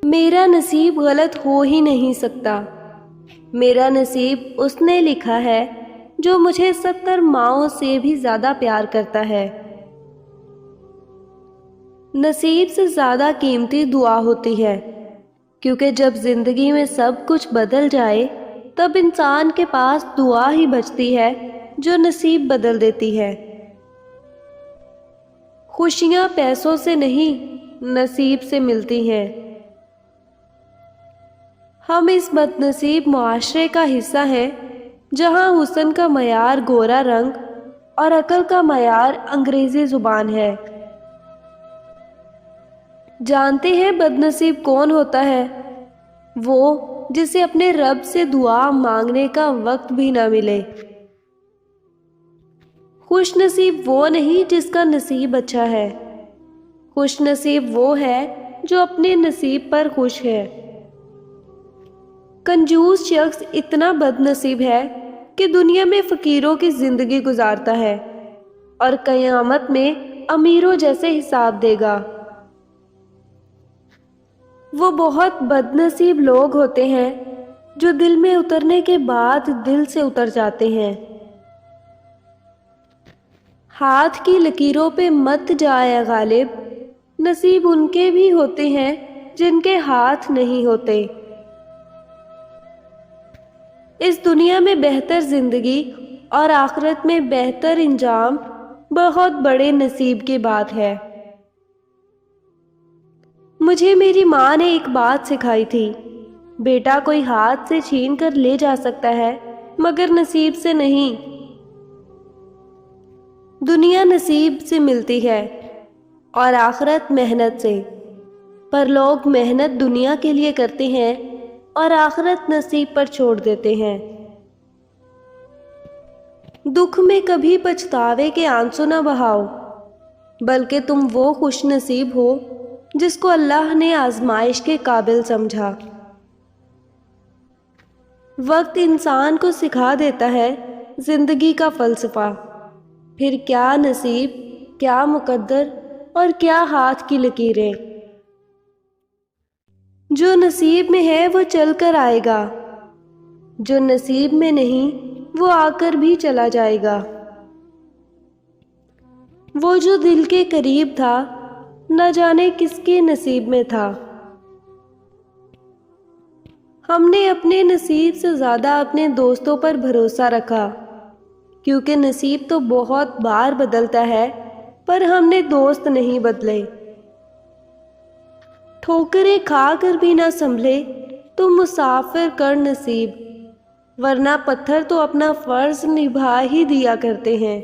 میرا نصیب غلط ہو ہی نہیں سکتا۔ میرا نصیب اس نے لکھا ہے جو مجھے 70 ماؤں سے بھی زیادہ پیار کرتا ہے۔ نصیب سے زیادہ قیمتی دعا ہوتی ہے، کیونکہ جب زندگی میں سب کچھ بدل جائے تب انسان کے پاس دعا ہی بچتی ہے جو نصیب بدل دیتی ہے۔ خوشیاں پیسوں سے نہیں، نصیب سے ملتی ہیں۔ ہم اس بد نصیب معاشرے کا حصہ ہیں جہاں حسن کا معیار گورا رنگ اور عقل کا معیار انگریزی زبان ہے۔ جانتے ہیں بد نصیب کون ہوتا ہے؟ وہ جسے اپنے رب سے دعا مانگنے کا وقت بھی نہ ملے۔ خوش نصیب وہ نہیں جس کا نصیب اچھا ہے، خوش نصیب وہ ہے جو اپنے نصیب پر خوش ہے۔ کنجوس شخص اتنا بد نصیب ہے کہ دنیا میں فقیروں کی زندگی گزارتا ہے اور قیامت میں امیروں جیسے حساب دے گا۔ وہ بہت بد نصیب لوگ ہوتے ہیں جو دل میں اترنے کے بعد دل سے اتر جاتے ہیں۔ ہاتھ کی لکیروں پہ مت جائے غالب، نصیب ان کے بھی ہوتے ہیں جن کے ہاتھ نہیں ہوتے۔ اس دنیا میں بہتر زندگی اور آخرت میں بہتر انجام بہت بڑے نصیب کی بات ہے۔ مجھے میری ماں نے ایک بات سکھائی تھی، بیٹا کوئی ہاتھ سے چھین کر لے جا سکتا ہے مگر نصیب سے نہیں۔ دنیا نصیب سے ملتی ہے اور آخرت محنت سے، پر لوگ محنت دنیا کے لیے کرتے ہیں اور آخرت نصیب پر چھوڑ دیتے ہیں۔ دکھ میں کبھی پچھتاوے کے آنسو نہ بہاؤ، بلکہ تم وہ خوش نصیب ہو جس کو اللہ نے آزمائش کے قابل سمجھا۔ وقت انسان کو سکھا دیتا ہے زندگی کا فلسفہ، پھر کیا نصیب، کیا مقدر اور کیا ہاتھ کی لکیریں۔ جو نصیب میں ہے وہ چل کر آئے گا، جو نصیب میں نہیں وہ آ کر بھی چلا جائے گا۔ وہ جو دل کے قریب تھا نہ جانے کس کے نصیب میں تھا۔ ہم نے اپنے نصیب سے زیادہ اپنے دوستوں پر بھروسہ رکھا، کیونکہ نصیب تو بہت بار بدلتا ہے پر ہم نے دوست نہیں بدلے۔ ٹھوکریں کھا کر بھی نہ سنبھلے تو مسافر کر نصیب، ورنہ پتھر تو اپنا فرض نبھا ہی دیا کرتے ہیں۔